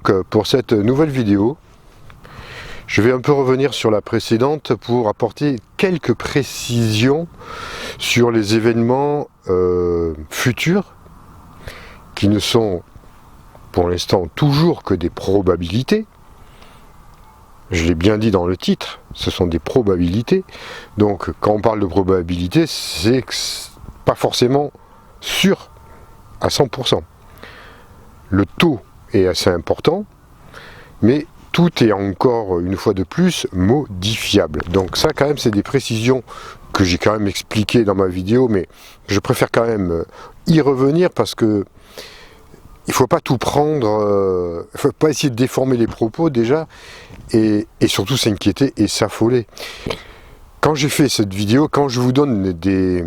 Donc pour cette nouvelle vidéo, je vais un peu revenir sur la précédente pour apporter quelques précisions sur les événements futurs qui ne sont pour l'instant toujours que des probabilités. Je l'ai bien dit dans le titre, ce sont des probabilités. Donc quand on parle de probabilité, c'est pas forcément sûr à 100%. Le taux est assez important, mais tout est encore, une fois de plus, modifiable. Donc ça, quand même, c'est des précisions que j'ai quand même expliquées dans ma vidéo, mais je préfère quand même y revenir parce que il ne faut pas tout prendre, il ne faut pas essayer de déformer les propos déjà, et surtout s'inquiéter et s'affoler. Quand j'ai fait cette vidéo, quand je vous donne des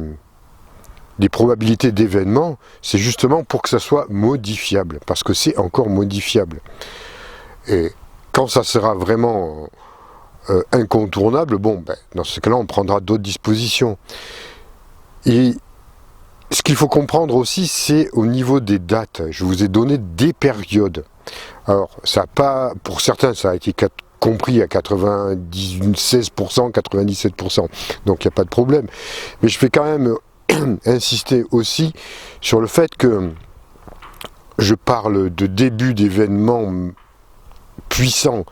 probabilités d'événements, c'est justement pour que ça soit modifiable, parce que c'est encore modifiable. Et quand ça sera vraiment incontournable, bon, ben, dans ce cas-là, on prendra d'autres dispositions. Et ce qu'il faut comprendre aussi, c'est au niveau des dates. Je vous ai donné des périodes. Alors, ça a pas, pour certains, ça a été compris à 96%, 97%. Donc, il n'y a pas de problème. Mais je vais quand même insister aussi sur le fait que je parle de début d'événements puissants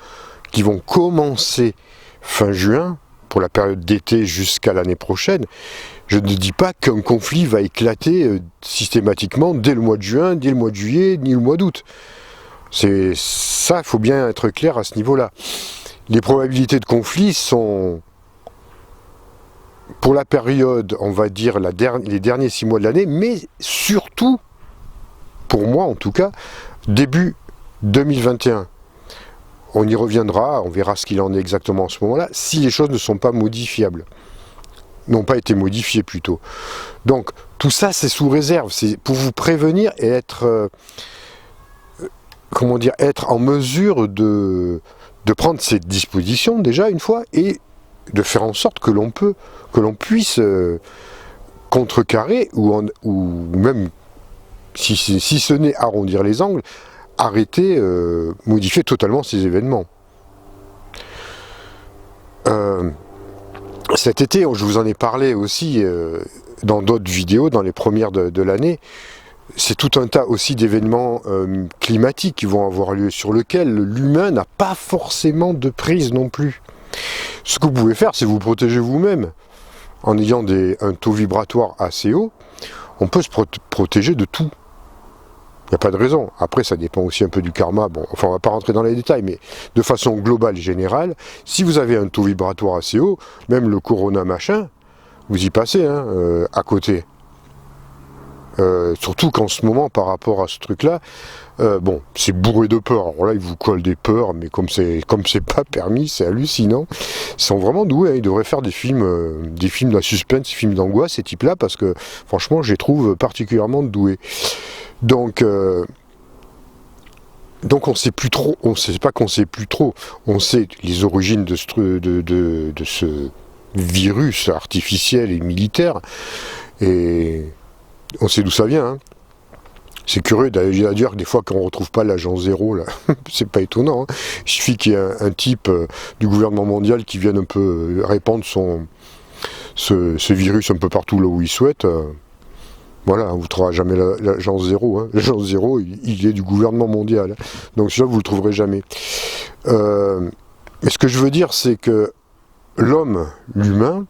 qui vont commencer fin juin, pour la période d'été jusqu'à l'année prochaine. Je ne dis pas qu'un conflit va éclater systématiquement dès le mois de juin, dès le mois de juillet, ni le mois d'août. C'est ça, il faut bien être clair à ce niveau-là. Les probabilités de conflit sont, pour la période, on va dire, les derniers 6 mois de l'année, mais surtout, pour moi en tout cas, début 2021. On y reviendra, on verra ce qu'il en est exactement en ce moment-là, si les choses ne sont pas modifiables. N'ont pas été modifiées plutôt. Donc, tout ça, c'est sous réserve. C'est pour vous prévenir et être, être en mesure de prendre ces dispositions, déjà, une fois, et de faire en sorte que l'on puisse contrecarrer, ou même, si ce n'est arrondir les angles, arrêter, modifier totalement ces événements. Cet été, je vous en ai parlé aussi dans d'autres vidéos, dans les premières de l'année, c'est tout un tas aussi d'événements climatiques qui vont avoir lieu, sur lesquels l'humain n'a pas forcément de prise non plus. Ce que vous pouvez faire, c'est vous protéger vous-même. En ayant un taux vibratoire assez haut, on peut se protéger de tout. Il n'y a pas de raison. Après, ça dépend aussi un peu du karma. Bon, enfin, on ne va pas rentrer dans les détails, mais de façon globale et générale, si vous avez un taux vibratoire assez haut, même le corona machin, vous y passez, hein, à côté. Surtout qu'en ce moment, par rapport à ce truc-là, bon, c'est bourré de peur. Alors là, ils vous collent des peurs, mais comme c'est pas permis, c'est hallucinant. Ils sont vraiment doués, hein. Ils devraient faire des films de suspense, des films d'angoisse, ces types-là, parce que, franchement, je les trouve particulièrement doués. Donc on sait plus trop, on sait pas qu'on sait plus trop, on sait les origines de ce virus artificiel et militaire, et on sait d'où ça vient, hein. C'est curieux d'ailleurs que des fois qu'on ne retrouve pas l'agent zéro, là, c'est pas étonnant, hein. Il suffit qu'il y ait un type du gouvernement mondial qui vienne un peu répandre ce virus un peu partout là où il souhaite. Voilà, vous ne trouverez jamais l'agent zéro. Hein. L'agent zéro, il est du gouvernement mondial. Hein. Donc celui-là, vous ne le trouverez jamais. Mais ce que je veux dire, c'est que l'homme, l'humain,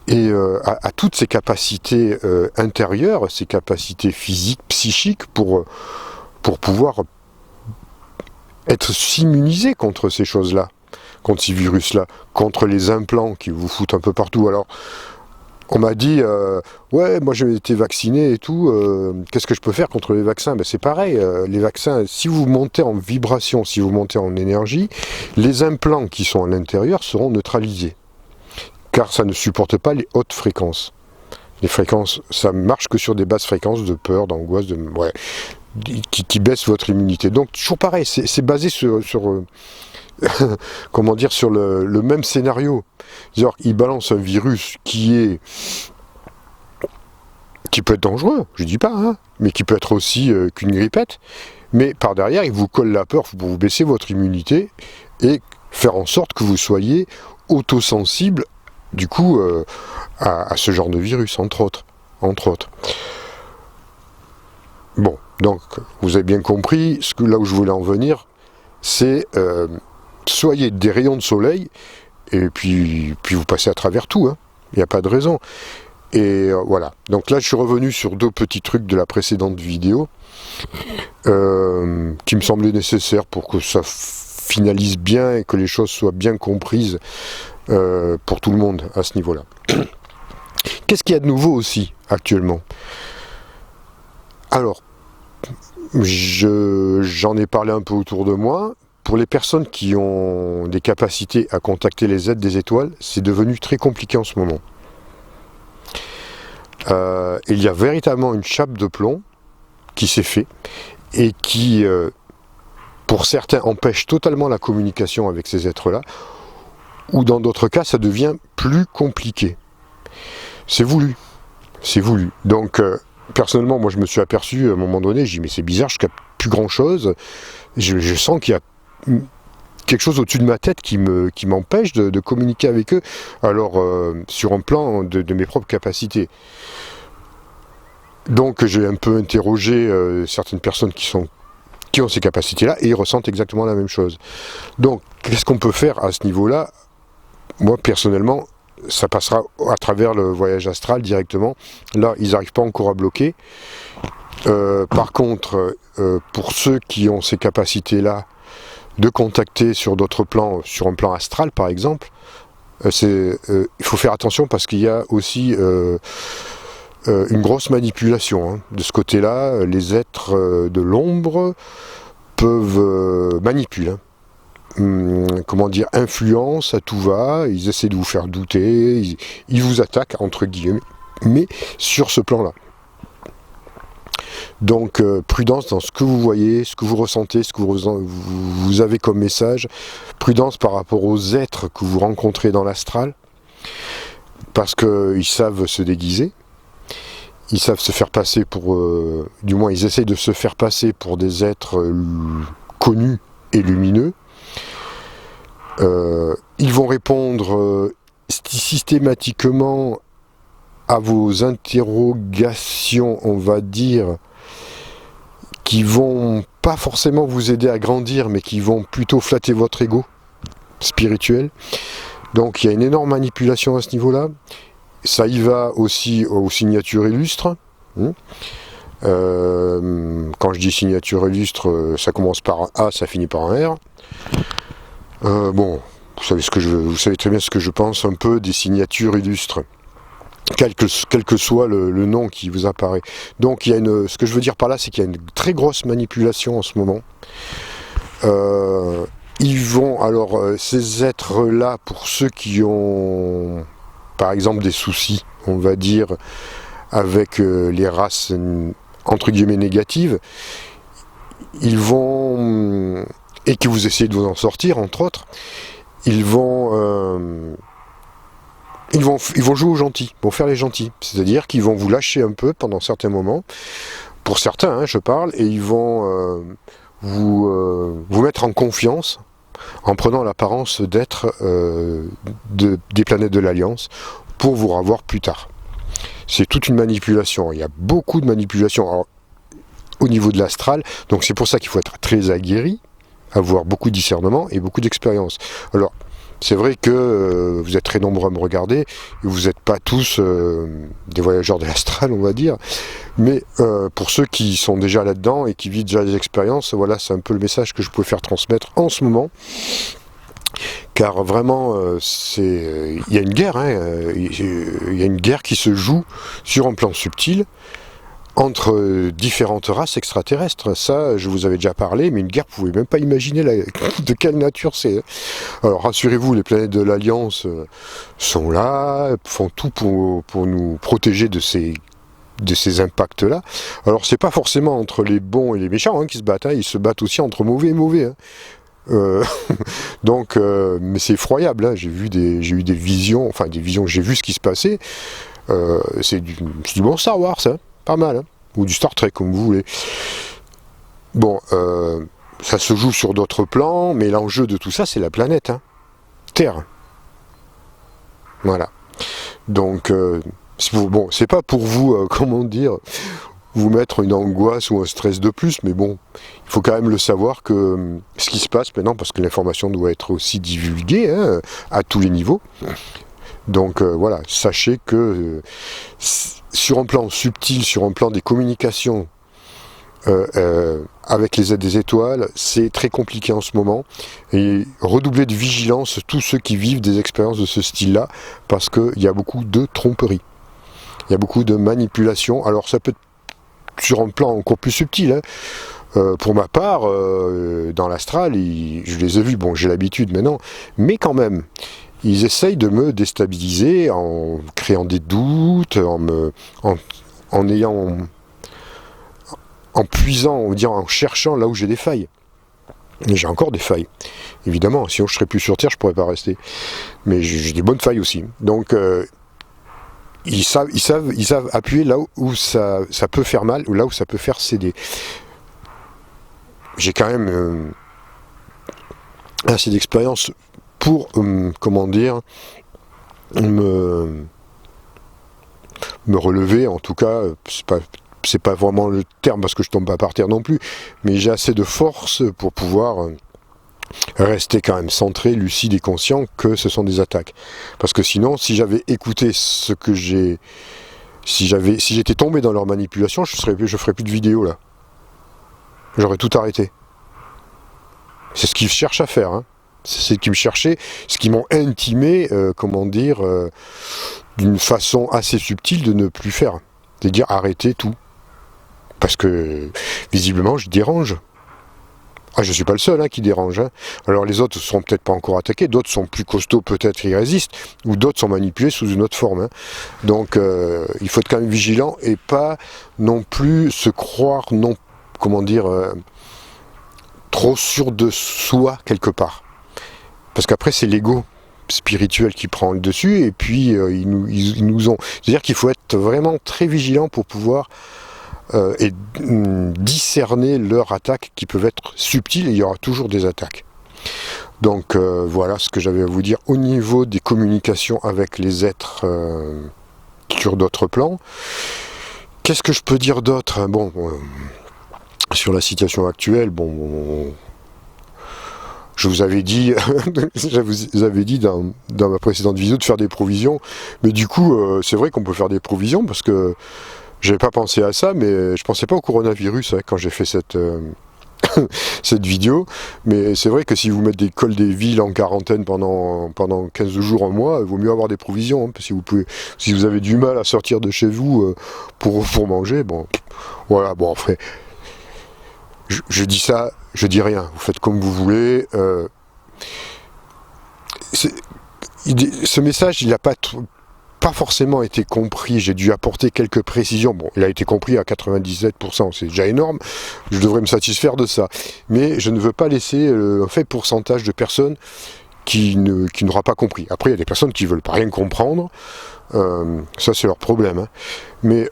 a toutes ses capacités intérieures, ses capacités physiques, psychiques, pour pouvoir être s'immuniser contre ces choses-là, contre ces virus-là, contre les implants qui vous foutent un peu partout. Alors, on m'a dit, ouais, moi j'ai été vacciné et tout, qu'est-ce que je peux faire contre les vaccins? Ben, c'est pareil, les vaccins, si vous montez en vibration, si vous montez en énergie, les implants qui sont à l'intérieur seront neutralisés, car ça ne supporte pas les hautes fréquences. Les fréquences, ça marche que sur des basses fréquences de peur, d'angoisse, qui baissent votre immunité. Donc toujours pareil, c'est basé sur comment dire, sur le même scénario. C'est-à-dire, il balance un virus qui peut être dangereux, je dis pas, hein, mais qui peut être aussi qu'une grippette. Mais par derrière, il vous colle la peur pour vous baisser votre immunité et faire en sorte que vous soyez autosensible du coup à ce genre de virus, entre autres. Bon, donc vous avez bien compris, là où je voulais en venir, c'est soyez des rayons de soleil, et puis vous passez à travers tout, hein. Il n'y a pas de raison. Et voilà, donc là je suis revenu sur 2 petits trucs de la précédente vidéo, qui me semblaient nécessaires pour que ça finalise bien et que les choses soient bien comprises pour tout le monde à ce niveau-là. Qu'est-ce qu'il y a de nouveau aussi actuellement? Alors, j'en ai parlé un peu autour de moi. Pour les personnes qui ont des capacités à contacter les aides des étoiles, c'est devenu très compliqué en ce moment. Il y a véritablement une chape de plomb qui s'est fait et qui, pour certains, empêche totalement la communication avec ces êtres-là, ou dans d'autres cas, ça devient plus compliqué. C'est voulu. Donc, personnellement, moi je me suis aperçu à un moment donné, j'ai dit mais c'est bizarre, je capte plus grand-chose, je sens qu'il y a quelque chose au-dessus de ma tête qui m'empêche de communiquer avec eux, alors sur un plan de mes propres capacités. Donc j'ai un peu interrogé certaines personnes qui ont ces capacités-là, et ils ressentent exactement la même chose. Donc qu'est-ce qu'on peut faire à ce niveau-là? Moi personnellement, ça passera à travers le voyage astral directement. Là, ils n'arrivent pas encore à bloquer. Par contre, pour ceux qui ont ces capacités-là, de contacter sur d'autres plans, sur un plan astral par exemple, il faut faire attention parce qu'il y a aussi une grosse manipulation. Hein. De ce côté-là, les êtres de l'ombre peuvent manipuler. Comment dire, influence à tout va, ils essaient de vous faire douter, ils vous attaquent entre guillemets, mais sur ce plan-là. Donc prudence dans ce que vous voyez, ce que vous ressentez, ce que vous avez comme message, prudence par rapport aux êtres que vous rencontrez dans l'astral, parce qu'ils savent se déguiser, ils savent se faire passer pour, du moins ils essayent de se faire passer pour des êtres connus et lumineux. Ils vont répondre systématiquement à vos interrogations, on va dire, qui vont pas forcément vous aider à grandir, mais qui vont plutôt flatter votre ego spirituel. Donc il y a une énorme manipulation à ce niveau-là. Ça y va aussi aux signatures illustres. Quand je dis signature illustre, ça commence par un A, ça finit par un R. Bon, vous savez très bien ce que je pense un peu des signatures illustres. Quel que soit le nom qui vous apparaît. Donc il y a ce que je veux dire par là, c'est qu'il y a une très grosse manipulation en ce moment. Ils vont, alors ces êtres-là, pour ceux qui ont par exemple des soucis, on va dire, avec les races entre guillemets négatives, ils vont, et que vous essayez de vous en sortir, entre autres, ils vont jouer aux gentils, vont faire les gentils. C'est-à-dire qu'ils vont vous lâcher un peu pendant certains moments, pour certains, hein, je parle, et ils vont vous mettre en confiance en prenant l'apparence d'être des planètes de l'Alliance pour vous revoir plus tard. C'est toute une manipulation. Il y a beaucoup de manipulation au niveau de l'astral, donc c'est pour ça qu'il faut être très aguerri, avoir beaucoup de discernement et beaucoup d'expérience. Alors, c'est vrai que vous êtes très nombreux à me regarder, et vous n'êtes pas tous des voyageurs de l'astral, on va dire, mais pour ceux qui sont déjà là-dedans et qui vivent déjà des expériences, voilà, c'est un peu le message que je pouvais faire transmettre en ce moment, car vraiment, il y a une guerre, hein, il y a une guerre qui se joue sur un plan subtil, entre différentes races extraterrestres. Ça, je vous avais déjà parlé, mais une guerre, vous ne pouvez même pas imaginer de quelle nature c'est. Alors rassurez-vous, les planètes de l'Alliance sont là, font tout pour nous protéger de ces impacts-là. Alors c'est pas forcément entre les bons et les méchants qui se battent, hein, ils se battent aussi entre mauvais et mauvais. Hein. Donc, mais c'est effroyable, hein. J'ai eu des visions, j'ai vu ce qui se passait. C'est du bon Star Wars, hein. Pas mal, hein, ou du Star Trek, comme vous voulez. Bon, ça se joue sur d'autres plans, mais l'enjeu de tout ça, c'est la planète, hein. Terre. Voilà. Donc, bon, c'est pas pour vous, comment dire, vous mettre une angoisse ou un stress de plus, mais bon, il faut quand même le savoir que ce qui se passe maintenant, parce que l'information doit être aussi divulguée, hein, à tous les niveaux. Donc voilà, sachez que sur un plan subtil, sur un plan des communications, avec les aides des étoiles, c'est très compliqué en ce moment, et redoubler de vigilance tous ceux qui vivent des expériences de ce style-là, parce qu'il y a beaucoup de tromperies, il y a beaucoup de manipulations. Alors ça peut être sur un plan encore plus subtil, hein. Pour ma part, dans l'astral, je les ai vus, bon j'ai l'habitude maintenant, mais quand même, ils essayent de me déstabiliser en créant des doutes, en puisant, on va dire, en cherchant là où j'ai des failles. Et j'ai encore des failles, évidemment, sinon je serais plus sur Terre, je pourrais pas rester. Mais j'ai des bonnes failles aussi. Donc ils savent appuyer là où ça peut faire mal, ou là où ça peut faire céder. J'ai quand même assez d'expérience pour, comment dire, me relever, en tout cas, c'est pas vraiment le terme parce que je tombe pas par terre non plus, mais j'ai assez de force pour pouvoir rester quand même centré, lucide et conscient que ce sont des attaques. Parce que sinon, si j'avais écouté ce que si j'étais tombé dans leur manipulation, je ferais plus de vidéos là. J'aurais tout arrêté. C'est ce qu'ils cherchent à faire, hein. C'est ce qu'ils me cherchaient, ce qu'ils m'ont intimé, comment dire, d'une façon assez subtile de ne plus faire. C'est-à-dire arrêter tout. Parce que, visiblement, je dérange. Ah, je ne suis pas le seul, hein, qui dérange, hein. Alors les autres ne seront peut-être pas encore attaqués, d'autres sont plus costauds, peut-être ils résistent, ou d'autres sont manipulés sous une autre forme, hein. Donc il faut être quand même vigilant et pas non plus se croire, non, comment dire, trop sûr de soi quelque part. Parce qu'après c'est l'ego spirituel qui prend le dessus, et puis ils nous ont... C'est-à-dire qu'il faut être vraiment très vigilant pour pouvoir et discerner leurs attaques qui peuvent être subtiles, et il y aura toujours des attaques. Donc voilà ce que j'avais à vous dire au niveau des communications avec les êtres sur d'autres plans. Qu'est-ce que je peux dire d'autre? Bon, sur la situation actuelle, bon... Je vous avais dit, dans ma précédente vidéo de faire des provisions, mais du coup, c'est vrai qu'on peut faire des provisions, parce que j'avais pas pensé à ça, mais je pensais pas au coronavirus, hein, quand j'ai fait cette vidéo. Mais c'est vrai que si vous mettez des villes en quarantaine pendant 15 jours, un mois, il vaut mieux avoir des provisions, hein, parce que si vous avez du mal à sortir de chez vous pour manger, bon, voilà, bon, après, je dis ça, je dis rien, vous faites comme vous voulez. Ce message, il n'a pas forcément été compris, j'ai dû apporter quelques précisions. Bon, il a été compris à 97%, c'est déjà énorme, je devrais me satisfaire de ça. Mais je ne veux pas laisser un faible pourcentage de personnes qui n'aura pas compris. Après, il y a des personnes qui ne veulent pas rien comprendre, ça c'est leur problème, hein. Mais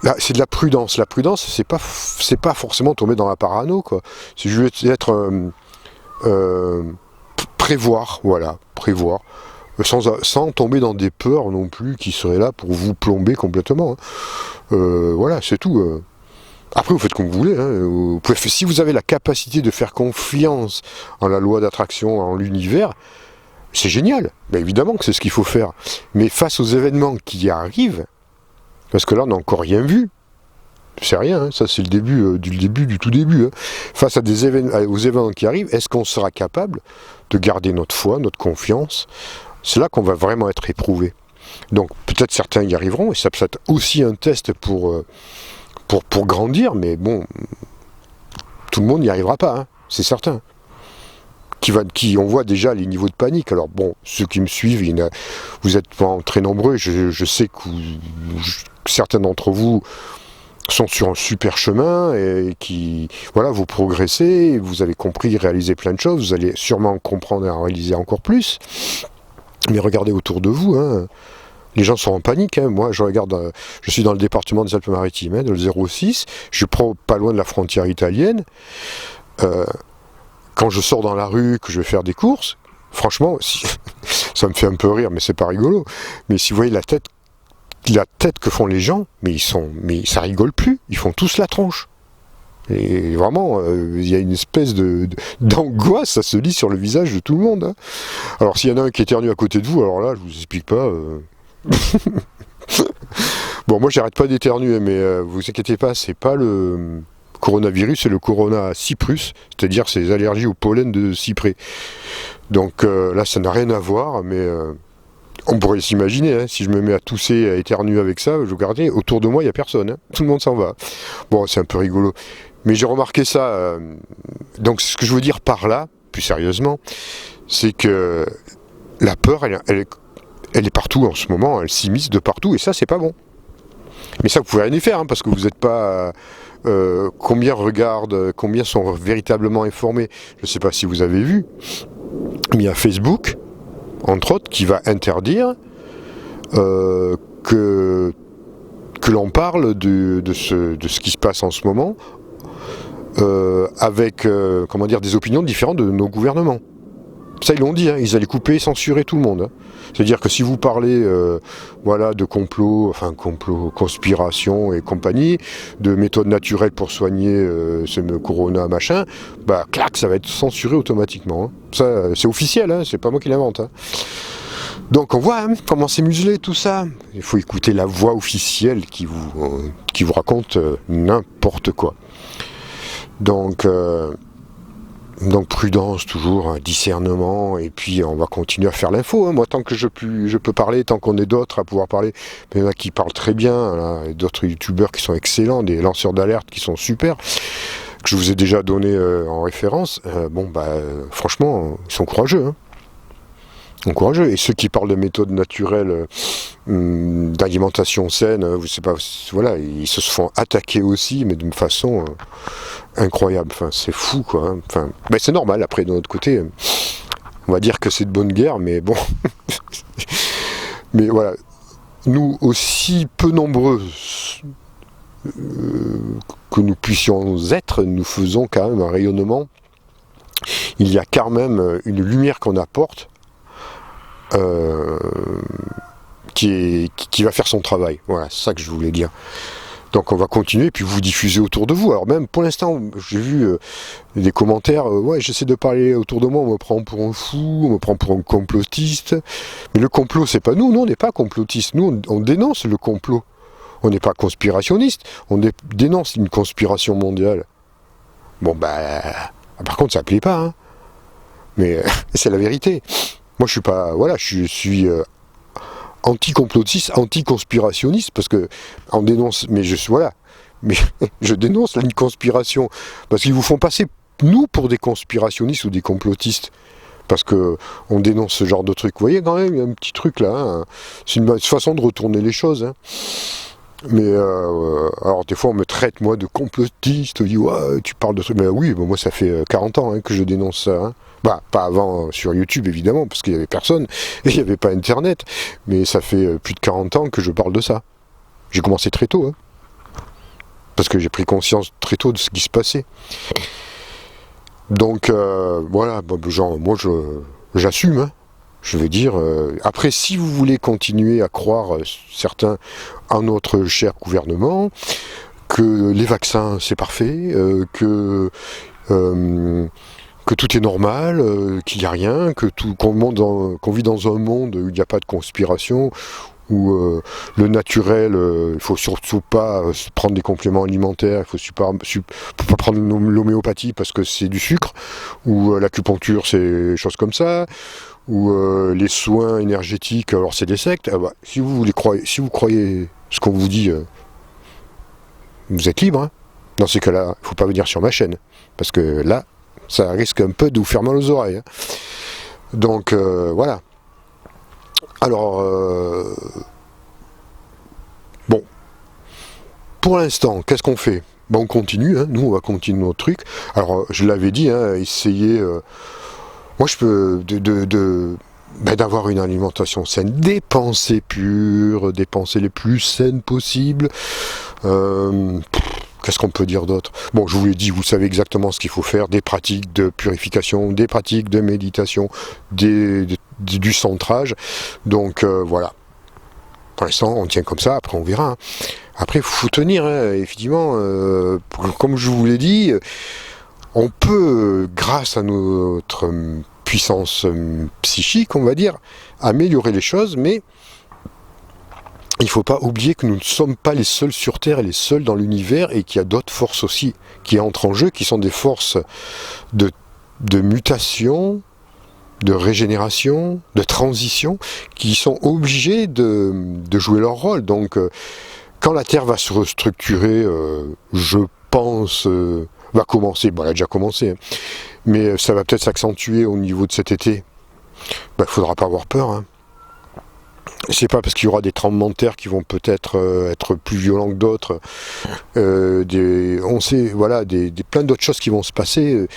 là, c'est de la prudence. La prudence, c'est pas forcément tomber dans la parano, quoi. C'est juste être prévoir, voilà, prévoir. Sans tomber dans des peurs non plus qui seraient là pour vous plomber complètement, hein. Voilà, c'est tout. Après, vous faites comme vous voulez, hein. Si vous avez la capacité de faire confiance en la loi d'attraction, en l'univers, c'est génial. Ben, évidemment que c'est ce qu'il faut faire. Mais face aux événements qui arrivent, parce que là, on n'a encore rien vu, c'est rien, hein. Ça c'est le début, du tout début, hein. Face à aux événements qui arrivent, est-ce qu'on sera capable de garder notre foi, notre confiance? C'est là qu'on va vraiment être éprouvé. Donc peut-être certains y arriveront, et ça peut être aussi un test pour grandir, mais bon, tout le monde n'y arrivera pas, hein, c'est certain. On voit déjà les niveaux de panique. Alors bon, ceux qui me suivent, vous êtes très nombreux, je sais que certains d'entre vous sont sur un super chemin, et voilà, vous progressez, vous avez compris, réalisé plein de choses, vous allez sûrement comprendre et en réaliser encore plus. Mais regardez autour de vous, hein, Les gens sont en panique, hein. Moi je regarde, je suis dans le département des Alpes-Maritimes, hein, dans le 06, je prends pas loin de la frontière italienne. Quand je sors dans la rue, que je vais faire des courses, franchement, ça me fait un peu rire, mais c'est pas rigolo. Mais si vous voyez la tête que font les gens, mais ça rigole plus, ils font tous la tronche. Et vraiment, il y a une espèce d'angoisse, ça se lit sur le visage de tout le monde, hein. Alors s'il y en a un qui éternue à côté de vous, alors là, je vous explique pas. Bon, moi j'arrête pas d'éternuer, mais vous inquiétez pas, c'est pas le coronavirus, c'est le corona cyprus, c'est-à-dire c'est les allergies au pollen de cyprès. Donc là, ça n'a rien à voir, mais on pourrait s'imaginer, hein, si je me mets à tousser, à éternuer avec ça, je regardais, autour de moi, il n'y a personne, hein, tout le monde s'en va. Bon, c'est un peu rigolo. Mais j'ai remarqué ça, donc ce que je veux dire par là, plus sérieusement, c'est que la peur, elle est partout en ce moment, elle s'immisce de partout, et ça, c'est pas bon. Mais ça, vous pouvez rien y faire, hein, parce que vous n'êtes pas... combien regardent, combien sont véritablement informés. Je ne sais pas si vous avez vu, mais il y a Facebook, entre autres, qui va interdire que l'on parle de ce qui se passe en ce moment avec comment dire, des opinions différentes de nos gouvernements. Ça, ils l'ont dit, hein, ils allaient couper et censurer tout le monde. Hein. C'est-à-dire que si vous parlez voilà, de complot, conspiration et compagnie, de méthodes naturelles pour soigner ce corona machin, bah clac, ça va être censuré automatiquement. Hein. Ça, c'est officiel, hein, c'est pas moi qui l'invente. Hein. Donc on voit, hein, comment c'est muselé tout ça. Il faut écouter la voix officielle qui vous raconte n'importe quoi. Donc prudence toujours, hein, discernement, et puis on va continuer à faire l'info. Hein. Moi, tant que je peux parler, tant qu'on est d'autres à pouvoir parler, mais il y en a qui parlent très bien, là, d'autres youtubeurs qui sont excellents, des lanceurs d'alerte qui sont super, que je vous ai déjà donné en référence. Franchement, ils sont courageux. Hein. Ils sont courageux. Et ceux qui parlent de méthodes naturelles d'alimentation saine, vous savez pas, voilà, ils se font attaquer aussi, mais d'une façon incroyable. Enfin, c'est fou, quoi. Hein. Enfin, ben c'est normal. Après, de notre côté, on va dire que c'est de bonne guerre, mais bon. Mais voilà, nous aussi peu nombreux que nous puissions être, nous faisons quand même un rayonnement. Il y a quand même une lumière qu'on apporte. Qui va faire son travail. Voilà, c'est ça que je voulais dire. Donc on va continuer, puis vous diffusez autour de vous. Alors même pour l'instant, j'ai vu des commentaires, ouais, j'essaie de parler autour de moi, on me prend pour un fou, on me prend pour un complotiste. Mais le complot, c'est pas nous, on n'est pas complotistes. Nous, on dénonce le complot. On n'est pas conspirationniste, on dénonce une conspiration mondiale. Bon, par contre, ça plaît pas, hein. Mais c'est la vérité. Moi, je suis pas, voilà, je suis anti-complotiste, anti-conspirationniste, parce que on dénonce, mais je dénonce une conspiration, parce qu'ils vous font passer nous pour des conspirationnistes ou des complotistes, parce que on dénonce ce genre de truc. Vous voyez quand même, il y a un petit truc là, hein. C'est une façon de retourner les choses. Hein. Mais alors des fois on me traite moi de complotiste, on dit ouais, tu parles de trucs, mais oui, moi ça fait 40 ans hein, que je dénonce ça. Hein. Bah, pas avant sur YouTube évidemment, parce qu'il n'y avait personne, et il n'y avait pas Internet, mais ça fait plus de 40 ans que je parle de ça. J'ai commencé très tôt, hein, parce que j'ai pris conscience très tôt de ce qui se passait. Donc voilà, moi j'assume, hein, je vais dire. Après, si vous voulez continuer à croire, certains, à notre cher gouvernement, que les vaccins c'est parfait, que tout est normal, qu'il n'y a rien, qu'on vit dans un monde où il n'y a pas de conspiration, où le naturel, il ne faut surtout pas prendre des compléments alimentaires, il ne faut pas prendre l'homéopathie parce que c'est du sucre, ou l'acupuncture c'est des choses comme ça, ou les soins énergétiques, alors c'est des sectes. Si vous croyez ce qu'on vous dit, vous êtes libre. Hein. Dans ces cas-là, il ne faut pas venir sur ma chaîne, parce que là, ça risque un peu de vous faire mal aux oreilles. Hein. Donc voilà. Alors, bon. Pour l'instant, qu'est-ce qu'on fait ? On continue, hein. Nous on va continuer notre truc. Alors je l'avais dit, hein, essayez... moi je peux... d'avoir une alimentation saine, des pensées pures, des pensées les plus saines possibles. Qu'est-ce qu'on peut dire d'autre? Bon, je vous l'ai dit, vous savez exactement ce qu'il faut faire, des pratiques de purification, des pratiques de méditation, du centrage. Donc voilà. Pour l'instant, on tient comme ça, après on verra. Hein. Après, il faut tenir, hein, effectivement, comme je vous l'ai dit, on peut, grâce à notre puissance psychique, on va dire, améliorer les choses, mais il ne faut pas oublier que nous ne sommes pas les seuls sur Terre et les seuls dans l'univers, et qu'il y a d'autres forces aussi qui entrent en jeu, qui sont des forces de mutation, de régénération, de transition, qui sont obligés de jouer leur rôle. Donc, quand la Terre va se restructurer, je pense, va commencer, bon, elle a déjà commencé, hein, mais ça va peut-être s'accentuer au niveau de cet été. Il ne faudra pas avoir peur. Hein. C'est pas parce qu'il y aura des tremblements de terre qui vont peut-être être plus violents que d'autres. On sait, voilà, plein d'autres choses qui vont se passer.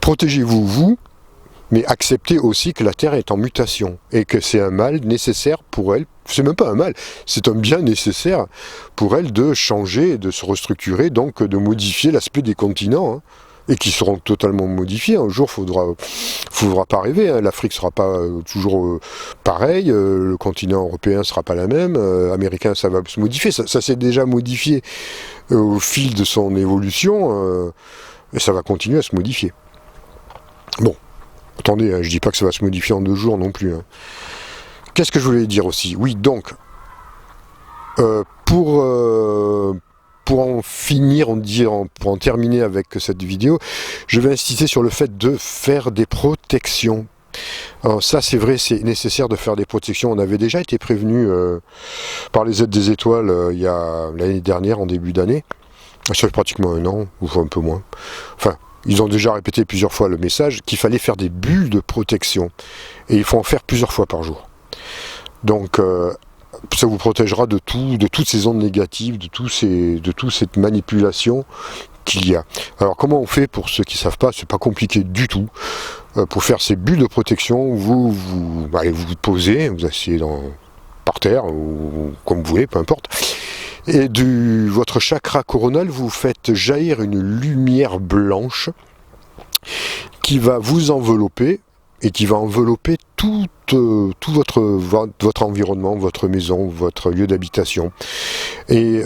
Protégez-vous, vous, mais acceptez aussi que la Terre est en mutation et que c'est un mal nécessaire pour elle. C'est même pas un mal, c'est un bien nécessaire pour elle de changer, de se restructurer, donc de modifier l'aspect des continents. Hein. Et qui seront totalement modifiés. Un jour, faudra pas rêver. Hein. L'Afrique sera pas toujours pareil. Le continent européen sera pas la même. Américain, ça va se modifier. Ça s'est déjà modifié au fil de son évolution, et ça va continuer à se modifier. Bon, attendez, hein, je dis pas que ça va se modifier en 2 jours non plus. Hein. Qu'est-ce que je voulais dire aussi? Oui, donc pour en finir, pour en terminer avec cette vidéo, je vais insister sur le fait de faire des protections. Alors ça, c'est vrai, c'est nécessaire de faire des protections. On avait déjà été prévenu par les aides des étoiles il y a l'année dernière, en début d'année. Ça fait pratiquement 1 an, ou un peu moins. Enfin, ils ont déjà répété plusieurs fois le message qu'il fallait faire des bulles de protection. Et il faut en faire plusieurs fois par jour. Donc, ça vous protégera de toutes ces ondes négatives, de toute cette manipulation qu'il y a. Alors comment on fait pour ceux qui ne savent pas? C'est pas compliqué du tout. Pour faire ces bulles de protection, vous posez, vous asseyez par terre ou comme vous voulez, peu importe. Et votre chakra coronal, vous faites jaillir une lumière blanche qui va vous envelopper et qui va envelopper tout votre environnement, votre maison, votre lieu d'habitation. Et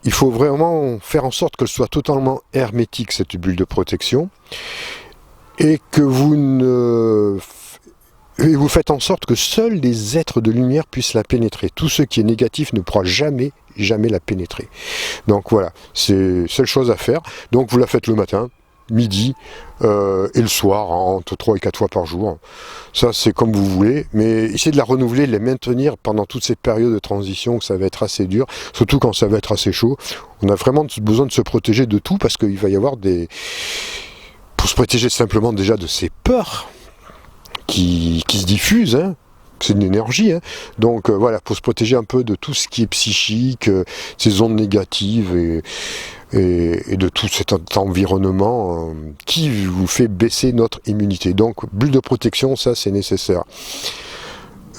il faut vraiment faire en sorte que ce soit totalement hermétique, cette bulle de protection, et que vous faites en sorte que seuls les êtres de lumière puissent la pénétrer. Tout ce qui est négatif ne pourra jamais la pénétrer. Donc voilà, c'est la seule chose à faire. Donc vous la faites le matin, midi et le soir, entre 3 et 4 fois par jour. Ça, c'est comme vous voulez, mais essayez de la renouveler, de les maintenir pendant toute cette période de transition, que ça va être assez dur, surtout quand ça va être assez chaud. On a vraiment besoin de se protéger de tout, parce qu'il va y avoir pour se protéger simplement déjà de ces peurs qui se diffusent, hein. C'est une énergie, hein. Donc voilà, pour se protéger un peu de tout ce qui est psychique, ces ondes négatives et de tout cet environnement qui vous fait baisser notre immunité. Donc bulle de protection, ça c'est nécessaire.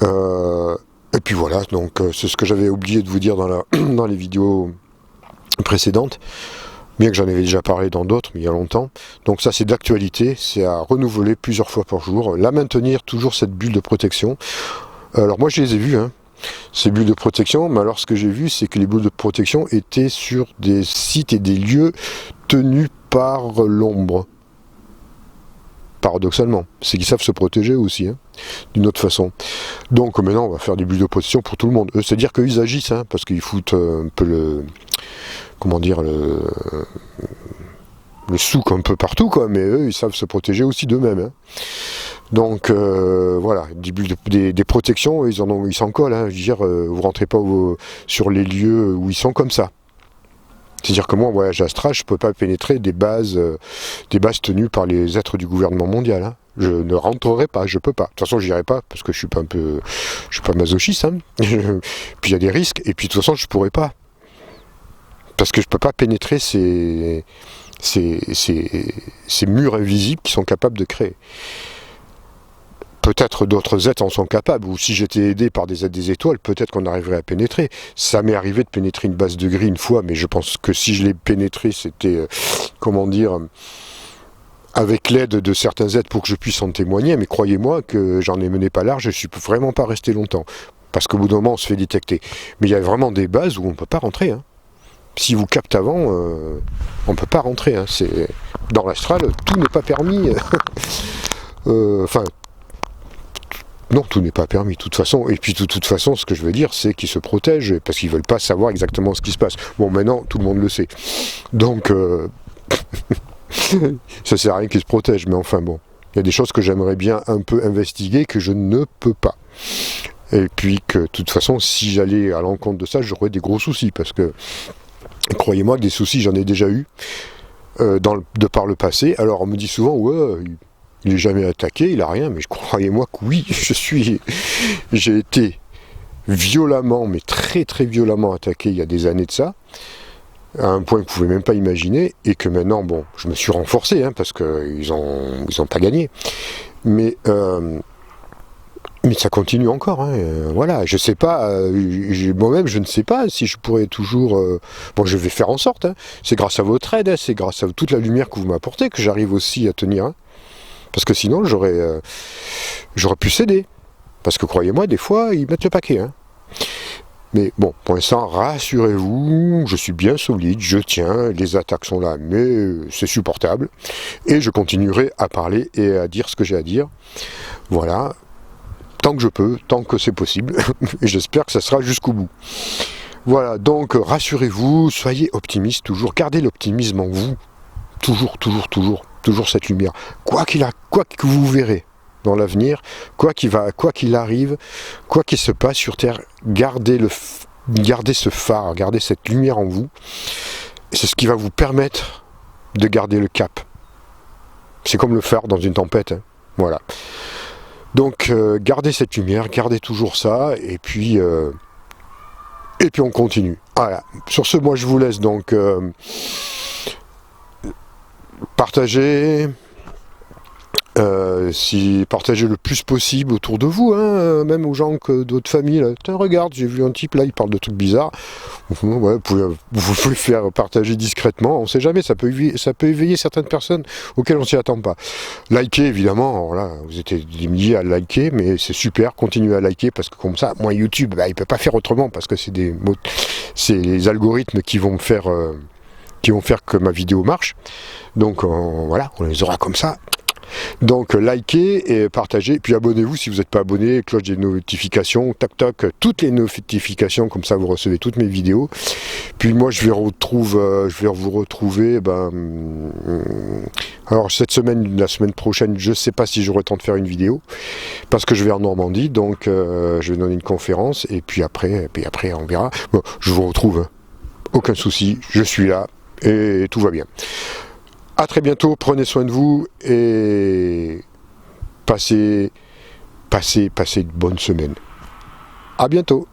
Et puis voilà, donc c'est ce que j'avais oublié de vous dire dans les vidéos précédentes, bien que j'en avais déjà parlé dans d'autres, mais il y a longtemps. Donc ça c'est d'actualité, c'est à renouveler plusieurs fois par jour, la maintenir toujours, cette bulle de protection. Alors moi je les ai vues, hein, ces bulles de protection, mais alors ce que j'ai vu, c'est que les bulles de protection étaient sur des sites et des lieux tenus par l'ombre. Paradoxalement, c'est qu'ils savent se protéger aussi, hein, d'une autre façon. Donc maintenant on va faire des bulles de protection pour tout le monde. C'est-à-dire qu'ils agissent, hein, parce qu'ils foutent un peu le souk un peu partout, quoi, mais eux ils savent se protéger aussi d'eux-mêmes. Hein. Donc voilà, des protections, ils s'en collent, hein, je veux dire, vous rentrez pas sur les lieux où ils sont comme ça. C'est-à-dire que moi, en voyage astral, je ne peux pas pénétrer des bases tenues par les êtres du gouvernement mondial. Hein. Je ne rentrerai pas, je peux pas. De toute façon, je n'irai pas, parce que je suis pas masochiste. Hein. Puis il y a des risques, et puis de toute façon, je pourrais pas. Parce que je peux pas pénétrer ces ces murs invisibles qui sont capables de créer. Peut-être d'autres êtres en sont capables, ou si j'étais aidé par des étoiles, peut-être qu'on arriverait à pénétrer. Ça m'est arrivé de pénétrer une base de gris une fois, mais je pense que si je l'ai pénétré, c'était, comment dire, avec l'aide de certains êtres pour que je puisse en témoigner, mais croyez-moi que j'en ai mené pas large, je ne suis vraiment pas resté longtemps, parce qu'au bout d'un moment, on se fait détecter. Mais il y a vraiment des bases où on ne peut pas rentrer, hein. Si vous captez avant, on ne peut pas rentrer, hein. Dans l'astral, tout n'est pas permis. Enfin, non, tout n'est pas permis, de toute façon. Et puis, de toute façon, ce que je veux dire, c'est qu'ils se protègent, parce qu'ils ne veulent pas savoir exactement ce qui se passe. Bon, maintenant, tout le monde le sait. Donc, ça sert à rien qu'ils se protègent, mais enfin, bon. Il y a des choses que j'aimerais bien un peu investiguer, que je ne peux pas. Et puis, que, de toute façon, si j'allais à l'encontre de ça, j'aurais des gros soucis, parce que, croyez-moi que des soucis, j'en ai déjà eu, de par le passé. Alors, on me dit souvent, ouais... Il n'est jamais attaqué, il n'a rien, mais croyez-moi que oui, j'ai été violemment, mais très très violemment attaqué il y a des années de ça, à un point que vous ne pouvez même pas imaginer, et que maintenant, bon, je me suis renforcé, hein, parce qu'ils ont pas gagné, mais ça continue encore, hein, voilà, je sais pas, moi-même je ne sais pas si je pourrais toujours, bon je vais faire en sorte, hein, c'est grâce à votre aide, hein, c'est grâce à toute la lumière que vous m'apportez que j'arrive aussi à tenir, hein. Parce que sinon, j'aurais pu céder. Parce que croyez-moi, des fois, ils mettent le paquet. Hein. Mais bon, pour l'instant, rassurez-vous, je suis bien solide, je tiens, les attaques sont là, mais c'est supportable. Et je continuerai à parler et à dire ce que j'ai à dire. Voilà, tant que je peux, tant que c'est possible. Et j'espère que ça sera jusqu'au bout. Voilà, donc rassurez-vous, soyez optimiste toujours, gardez l'optimisme en vous. Toujours cette lumière. Quoi que vous verrez dans l'avenir, quoi qu'il arrive, quoi qu'il se passe sur Terre, gardez ce phare, gardez cette lumière en vous. C'est ce qui va vous permettre de garder le cap. C'est comme le phare dans une tempête, hein. Voilà. Donc gardez cette lumière, gardez toujours ça, et puis on continue. Voilà. Sur ce, moi je vous laisse donc. Partagez partagez le plus possible autour de vous, hein, même aux gens de votre famille. Là. Tiens, regarde, j'ai vu un type là, il parle de trucs bizarres. Ouais, vous pouvez le faire partager discrètement, on ne sait jamais, ça peut éveiller certaines personnes auxquelles on ne s'y attend pas. Likez évidemment, alors là, vous êtes des milliers à liker, mais c'est super, continuez à liker, parce que comme ça, moi YouTube, il ne peut pas faire autrement, parce que c'est les algorithmes qui vont faire que ma vidéo marche. Donc voilà, on les aura comme ça. Donc likez et partagez, puis abonnez-vous si vous n'êtes pas abonné, cloche des notifications, tac tac, toutes les notifications, comme ça vous recevez toutes mes vidéos. Puis moi je vais vous retrouver, alors cette semaine, la semaine prochaine, je ne sais pas si j'aurai le temps de faire une vidéo, parce que je vais en Normandie, donc je vais donner une conférence, et puis après on verra. Bon, je vous retrouve, hein. Aucun souci, je suis là, et tout va bien. A très bientôt, prenez soin de vous et passez une bonne semaine. A bientôt.